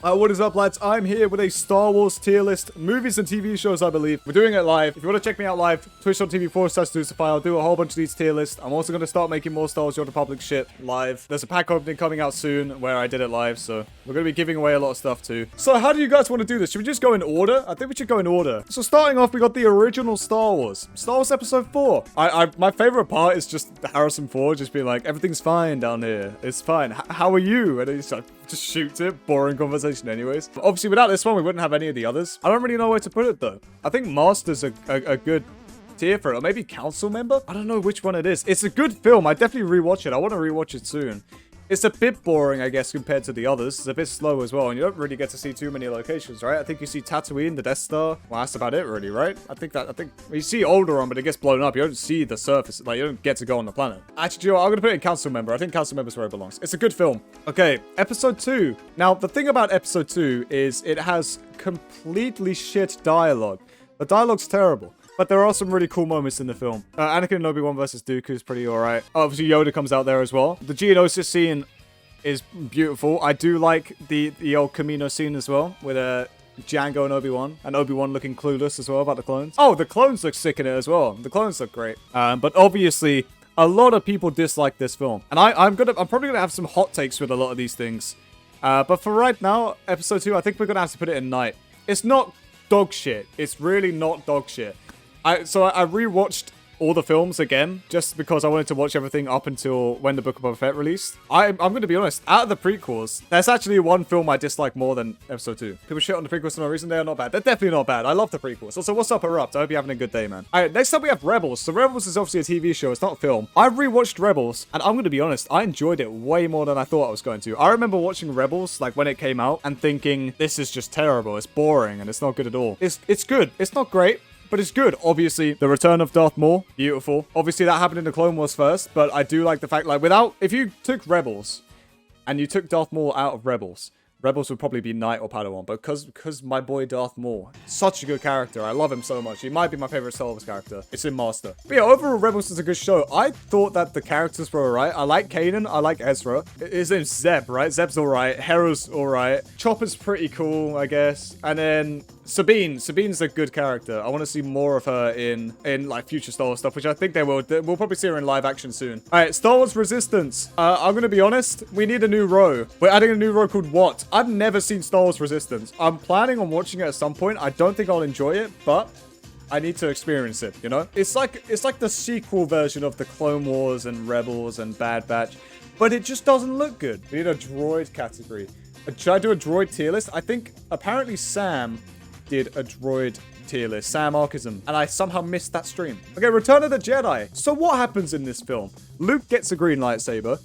What is up, lads? I'm here with a Star Wars tier list, movies and TV shows, I believe. We're doing it live. If you want to check me out live, twitch.tv/Zeuzify. I'll do a whole bunch of these tier lists. I'm also going to start making more Star Wars The Old Republic shit live. There's a pack opening coming out soon where I did it live, so we're going to be giving away a lot of stuff too. So how do you guys want to do this? Should we just go in order? I think we should go in order. So starting off, we got the original Star Wars. Star Wars Episode 4. My favorite part is just Harrison Ford just being like, everything's fine down here. It's fine. How are you? And he's like, just shoots it. Boring conversation anyways. Obviously, without this one, we wouldn't have any of the others. I don't really know where to put it, though. I think Master's a good tier for it. Or maybe Council Member? I don't know which one it is. It's a good film. I definitely rewatch it. I want to rewatch it soon. It's a bit boring, I guess, compared to the others. It's a bit slow as well, and you don't really get to see too many locations, right? I think you see Tatooine, the Death Star. Well, that's about it, really, right? I think you see Alderaan, but it gets blown up. You don't see the surface. Like, you don't get to go on the planet. Actually, you know what? I'm going to put it in Council Member. I think Council Member's where it belongs. It's a good film. Okay, Episode 2. Now, the thing about Episode 2 is it has completely shit dialogue. The dialogue's terrible. But there are some really cool moments in the film. Anakin and Obi-Wan versus Dooku is pretty alright. Obviously, Yoda comes out there as well. The Geonosis scene is beautiful. I do like the old Camino scene as well, with Jango and Obi-Wan looking clueless as well about the clones. Oh, the clones look sick in it as well. The clones look great. But obviously, a lot of people dislike this film. And I'm probably gonna have some hot takes with a lot of these things. But for right now, Episode 2, I think we're gonna have to put it in night. It's not dog shit. It's really not dog shit. So I rewatched all the films again, just because I wanted to watch everything up until when the Book of Boba Fett released. I'm going to be honest, out of the prequels, there's actually one film I dislike more than Episode 2. People shit on the prequels for no reason. They are not bad. They're definitely not bad. I love the prequels. Also, what's up, Erupt? I hope you're having a good day, man. Alright, next up we have Rebels. So Rebels is obviously a TV show. It's not a film. I rewatched Rebels, and I'm going to be honest, I enjoyed it way more than I thought I was going to. I remember watching Rebels, like, when it came out, and thinking, this is just terrible. It's boring, and it's not good at all. It's good. It's not great, but it's good. Obviously, the return of Darth Maul, beautiful. Obviously, that happened in the Clone Wars first, but I do like the fact, like, if you took Rebels and you took Darth Maul out of Rebels would probably be Knight or Padawan, but because my boy Darth Maul, such a good character. I love him so much. He might be my favorite Star Wars character. It's in Master. But yeah, overall, Rebels is a good show. I thought that the characters were alright. I like Kanan. I like Ezra. His name's Zeb, right? Zeb's alright. Hera's alright. Chopper's pretty cool, I guess. And then Sabine. Sabine's a good character. I want to see more of her in like future Star Wars stuff, which I think they will. We'll probably see her in live action soon. All right, Star Wars Resistance. I'm going to be honest. We need a new row. We're adding a new row called What? I've never seen Star Wars Resistance. I'm planning on watching it at some point. I don't think I'll enjoy it, but I need to experience it, you know? It's like the sequel version of the Clone Wars and Rebels and Bad Batch, but it just doesn't look good. We need a droid category. Should I do a droid tier list? I think apparently Sam did a droid tier list, Sam Arkism, and I somehow missed that stream. Okay, Return of the Jedi. So what happens in this film? Luke gets a green lightsaber.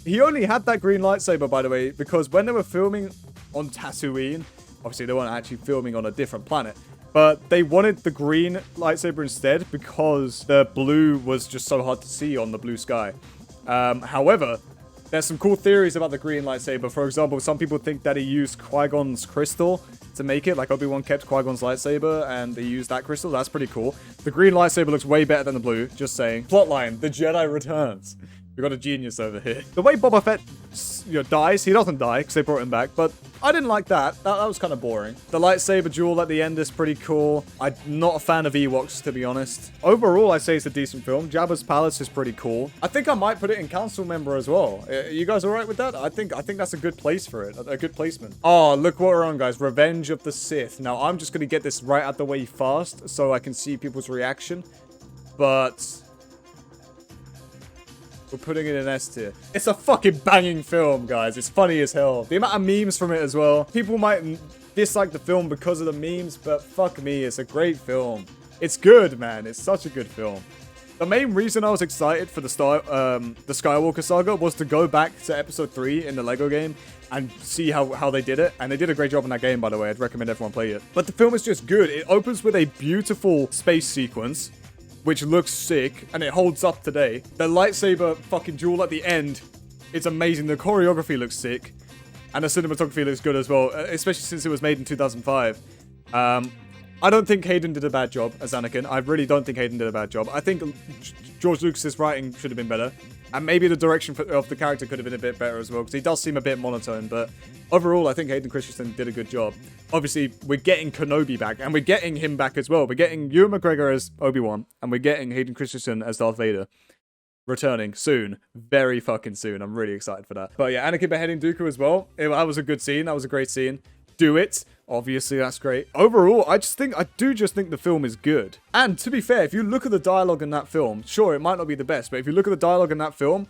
He only had that green lightsaber, by the way, because when they were filming on Tatooine, obviously they weren't actually filming on a different planet, but they wanted the green lightsaber instead because the blue was just so hard to see on the blue sky. However, there's some cool theories about the green lightsaber. For example, some people think that he used Qui-Gon's crystal to make it. Like, Obi-Wan kept Qui-Gon's lightsaber, and they used that crystal. That's pretty cool. The green lightsaber looks way better than the blue. Just saying. Plotline. The Jedi returns. We got a genius over here. The way Boba Fett, dies, he doesn't die because they brought him back, but I didn't like that. That was kind of boring. The lightsaber duel at the end is pretty cool. I'm not a fan of Ewoks, to be honest. Overall, I say it's a decent film. Jabba's Palace is pretty cool. I think I might put it in Council Member as well. You guys all right with that? I think that's a good place for it. A good placement. Oh, look what we're on, guys. Revenge of the Sith. Now, I'm just going to get this right out the way fast so I can see people's reaction, but we're putting it in S tier. It's a fucking banging film, guys. It's funny as hell. The amount of memes from it as well. People might dislike the film because of the memes, but fuck me, it's a great film. It's good, man. It's such a good film. The main reason I was excited for the Skywalker Saga was to go back to Episode 3 in the Lego game and see how they did it. And they did a great job in that game, by the way. I'd recommend everyone play it. But the film is just good. It opens with a beautiful space sequence, which looks sick, and it holds up today. The lightsaber fucking duel at the end, it's amazing. The choreography looks sick, and the cinematography looks good as well, especially since it was made in 2005. I don't think Hayden did a bad job as Anakin. I really don't think Hayden did a bad job. I think George Lucas's writing should have been better. And maybe the direction of the character could have been a bit better as well, because he does seem a bit monotone. But overall, I think Hayden Christensen did a good job. Obviously, we're getting Kenobi back, and we're getting him back as well. We're getting Ewan McGregor as Obi-Wan, and we're getting Hayden Christensen as Darth Vader. Returning soon. Very fucking soon. I'm really excited for that. But yeah, Anakin beheading Dooku as well. That was a good scene. That was a great scene. Do it. Obviously, that's great. Overall, I do just think the film is good. And to be fair, if you look at the dialogue in that film, sure, it might not be the best, but if you look at the dialogue in that film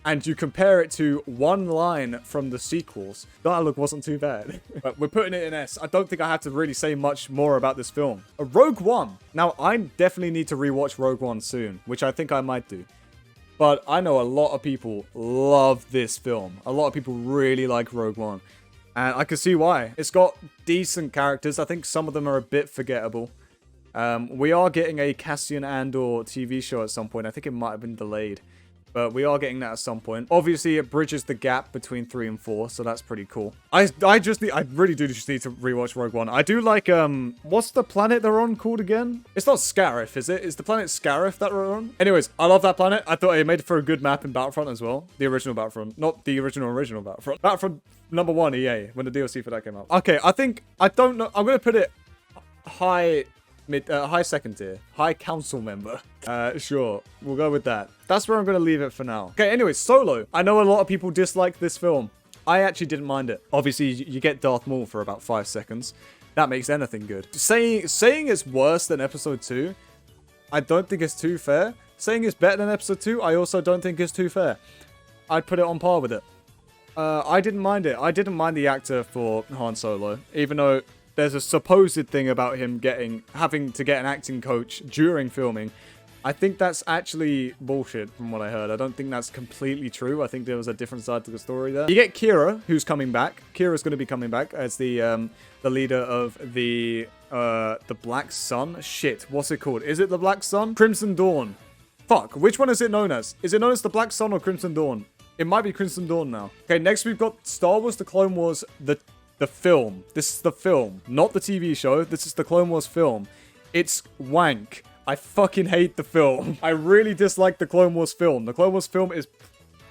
and you compare it to one line from the sequels, dialogue wasn't too bad. But we're putting it in S. I don't think I have to really say much more about this film. Rogue One. Now, I definitely need to rewatch Rogue One soon, which I think I might do. But I know a lot of people love this film. A lot of people really like Rogue One. And I can see why. It's got decent characters. I think some of them are a bit forgettable. We are getting a Cassian Andor TV show at some point. I think it might have been delayed. But we are getting that at some point. Obviously, it bridges the gap between 3 and 4, so that's pretty cool. I really do just need to rewatch Rogue One. I do like, what's the planet they're on called again? It's not Scarif, is it? Is the planet Scarif that we're on? Anyways, I love that planet. I thought it made for a good map in Battlefront as well. The original Battlefront. Not the original Battlefront. Battlefront number 1 EA, when the DLC for that came out. Okay, I don't know. I'm going to put it high second tier. High council member. Sure. We'll go with that. That's where I'm going to leave it for now. Okay, anyways, Solo. I know a lot of people dislike this film. I actually didn't mind it. Obviously, you get Darth Maul for about 5 seconds. That makes anything good. Saying it's worse than Episode 2, I don't think it's too fair. Saying it's better than Episode 2, I also don't think it's too fair. I'd put it on par with it. I didn't mind it. I didn't mind the actor for Han Solo, even though there's a supposed thing about him having to get an acting coach during filming. I think that's actually bullshit from what I heard. I don't think that's completely true. I think there was a different side to the story there. You get Kira, who's coming back. Kira's going to be coming back as the leader of the Black Sun. Shit, what's it called? Is it the Black Sun? Crimson Dawn. Fuck, which one is it known as? Is it known as the Black Sun or Crimson Dawn? It might be Crimson Dawn now. Okay, next we've got Star Wars The Clone Wars, the film. This is the film, not the TV show. This is the Clone Wars film. It's wank. I fucking hate the film. I really dislike the Clone Wars film. The Clone Wars film is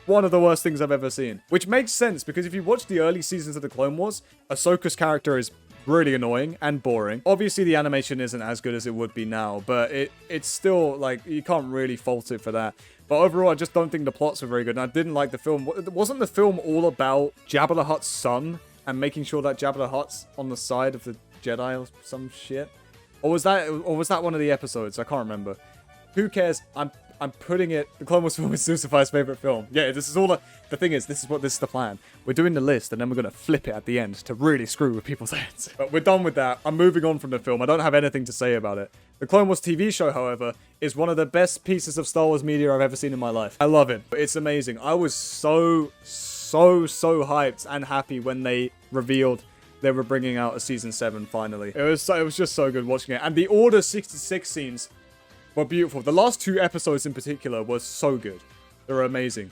one of the worst things I've ever seen. Which makes sense, because if you watch the early seasons of the Clone Wars, Ahsoka's character is really annoying and boring. Obviously, the animation isn't as good as it would be now, but it's still, like, you can't really fault it for that. But overall, I just don't think the plots were very good, and I didn't like the film. Wasn't the film all about Jabba the Hutt's son and making sure that Jabba the Hutt's on the side of the Jedi or some shit? Or was that one of the episodes? I can't remember. Who cares? I'm putting it. The Clone Wars film is Zeuzify's favorite film. Yeah, this is all the thing is, this is the plan. We're doing the list, and then we're gonna flip it at the end to really screw with people's heads. But we're done with that. I'm moving on from the film. I don't have anything to say about it. The Clone Wars TV show, however, is one of the best pieces of Star Wars media I've ever seen in my life. I love it. It's amazing. I was so hyped and happy when they revealed they were bringing out a season 7 finally. It was just so good watching it. And the Order 66 scenes were beautiful. The last 2 episodes in particular was so good. They were amazing.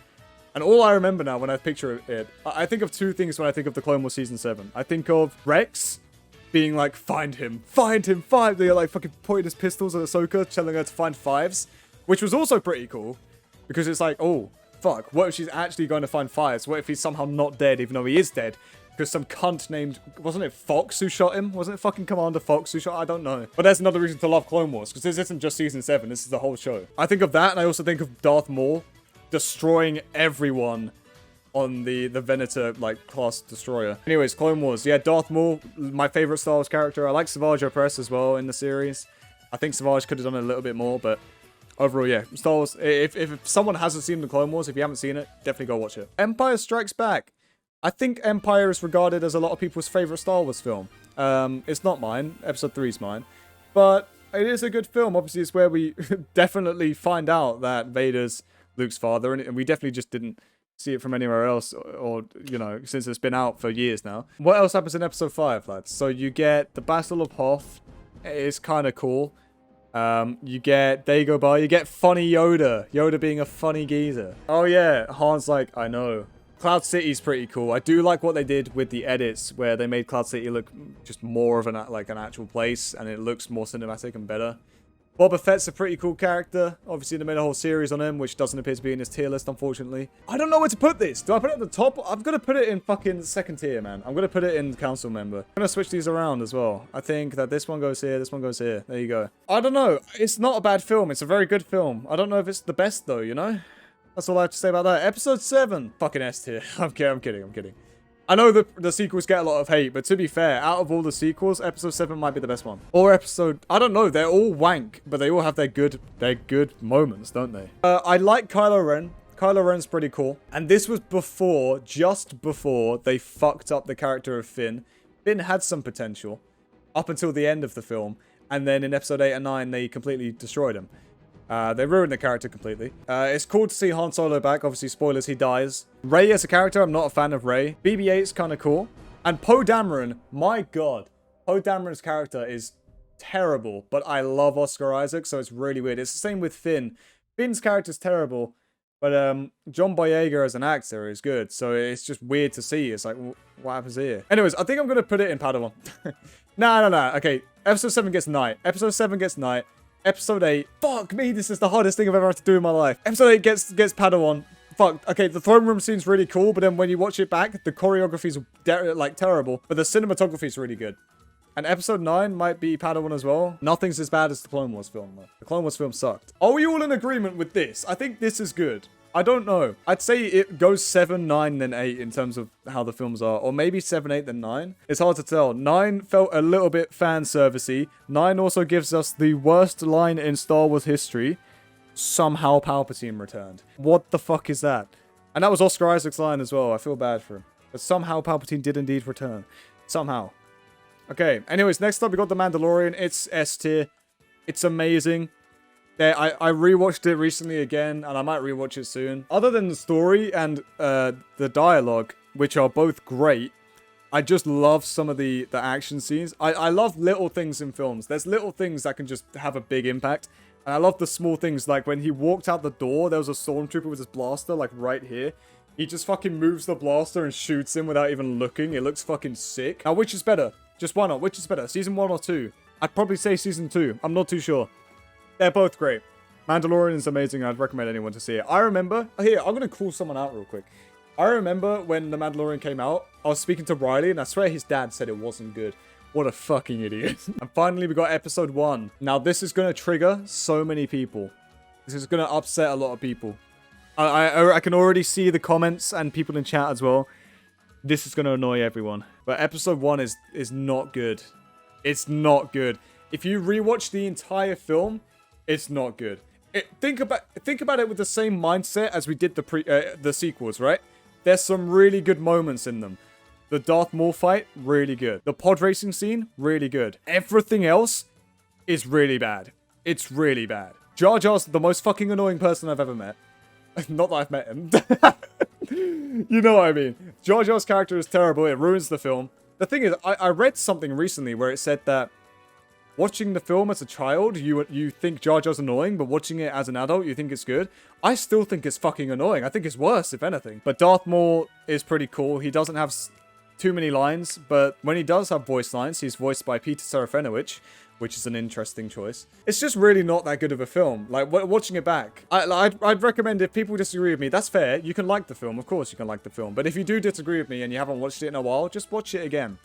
And all I remember now when I picture it, I think of 2 things when I think of the Clone Wars season 7. I think of Rex being like, find him, find. They're like fucking pointing his pistols at Ahsoka, telling her to find 5s, which was also pretty cool because it's like, oh, fuck, what if she's actually going to find 5s? What if he's somehow not dead even though he is dead? Because some cunt named, wasn't it Fox who shot him? Wasn't it fucking Commander Fox who shot? I don't know. But there's another reason to love Clone Wars, because this isn't just season 7, this is the whole show. I think of that, and I also think of Darth Maul destroying everyone on the Venator, like, class destroyer. Anyways, Clone Wars. Yeah, Darth Maul, my favorite Star Wars character. I like Savage Opress as well in the series. I think Savage could have done a little bit more, but overall, yeah. Star Wars, if someone hasn't seen the Clone Wars, if you haven't seen it, definitely go watch it. Empire Strikes Back. I think Empire is regarded as a lot of people's favorite Star Wars film. It's not mine. Episode 3 is mine. But it is a good film. Obviously, it's where we definitely find out that Vader's Luke's father. And we definitely just didn't see it from anywhere else. Or, you know, since it's been out for years now. What else happens in Episode 5, lads? So you get the Battle of Hoth. It's kind of cool. You get Dagobah. You get funny Yoda. Yoda being a funny geezer. Oh, yeah. Han's like, I know. Cloud City's pretty cool. I do like what they did with the edits, where they made Cloud City look just more of an actual place, and it looks more cinematic and better. Boba Fett's a pretty cool character. Obviously, they made a whole series on him, which doesn't appear to be in his tier list, unfortunately. I don't know where to put this. Do I put it at the top? I'm going to put it in fucking second tier, man. I'm going to put it in council member. I'm going to switch these around as well. I think that this one goes here, this one goes here. There you go. I don't know. It's not a bad film. It's a very good film. I don't know if it's the best, though, you know? That's all I have to say about that. Episode 7. Fucking S tier. I'm kidding. I know the sequels get a lot of hate, but to be fair, out of all the sequels, episode 7 might be the best one. Or episode... I don't know. They're all wank, but they all have their good moments, don't they? I like Kylo Ren. Kylo Ren's pretty cool. And this was before, just before, they fucked up the character of Finn. Finn had some potential up until the end of the film. And then in episode 8 and 9, they completely destroyed him. They ruined the character completely. It's cool to see Han Solo back. Obviously, spoilers, he dies. Rey as a character, I'm not a fan of Rey. BB-8's kind of cool. And Poe Dameron, my god. Poe Dameron's character is terrible, but I love Oscar Isaac, so it's really weird. It's the same with Finn. Finn's character's terrible, but John Boyega as an actor is good, so it's just weird to see. It's like, what happens here? Anyways, I think I'm going to put it in Padawan. No. Okay, episode 7 gets night. Episode 7 gets night. Episode 8. Fuck me, this is the hardest thing I've ever had to do in my life. Episode 8 gets Padawan. Fuck. Okay, the throne room scene's really cool, but then when you watch it back, the choreography's like terrible, but the cinematography's really good. And episode 9 might be Padawan as well. Nothing's as bad as the Clone Wars film, though. The Clone Wars film sucked. Are we all in agreement with this? I think this is good. I don't know. I'd say it goes 7, 9, then 8 in terms of how the films are. Or maybe 7, 8, then 9. It's hard to tell. 9 felt a little bit fan servicey. 9 also gives us the worst line in Star Wars history. Somehow Palpatine returned. What the fuck is that? And that was Oscar Isaac's line as well. I feel bad for him. But somehow Palpatine did indeed return. Somehow. Okay. Anyways, next up we got The Mandalorian. It's S tier. It's amazing. Yeah, I rewatched it recently again, and I might rewatch it soon. Other than the story and the dialogue, which are both great, I just love some of the action scenes. I love little things in films. There's little things that can just have a big impact. And I love the small things, like when he walked out the door, there was a stormtrooper with his blaster, like right here. He just fucking moves the blaster and shoots him without even looking. It looks fucking sick. Now, which is better? Just why not? Which is better? Season 1 or 2? I'd probably say Season 2. I'm not too sure. They're both great. Mandalorian is amazing. I'd recommend anyone to see it. I remember... Here, I'm going to call someone out real quick. I remember when The Mandalorian came out, I was speaking to Riley, and I swear his dad said it wasn't good. What a fucking idiot. And finally, we got episode 1. Now, this is going to trigger so many people. This is going to upset a lot of people. I can already see the comments and people in chat as well. This is going to annoy everyone. But episode 1 is not good. It's not good. If you rewatch the entire film... It's not good. Think about it with the same mindset as we did the sequels, right? There's some really good moments in them. The Darth Maul fight, really good. The pod racing scene, really good. Everything else is really bad. It's really bad. Jar Jar's the most fucking annoying person I've ever met. Not that I've met him. You know what I mean. Jar Jar's character is terrible. It ruins the film. The thing is, I read something recently where it said that watching the film as a child, you think Jar Jar's annoying, but watching it as an adult, you think it's good. I still think it's fucking annoying. I think it's worse, if anything. But Darth Maul is pretty cool. He doesn't have too many lines, but when he does have voice lines, he's voiced by Peter Serafinowicz, which is an interesting choice. It's just really not that good of a film. Like, watching it back, I'd recommend, if people disagree with me, that's fair. You can like the film. Of course you can like the film. But if you do disagree with me and you haven't watched it in a while, just watch it again.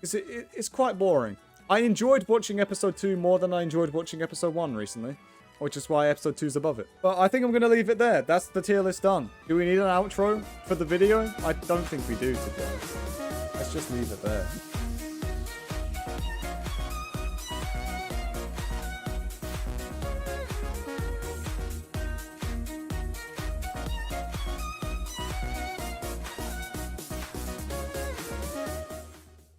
It's quite boring. I enjoyed watching episode 2 more than I enjoyed watching episode 1 recently, which is why episode 2 is above it. But I think I'm going to leave it there. That's the tier list done. Do we need an outro for the video? I don't think we do, to be honest. Let's just leave it there.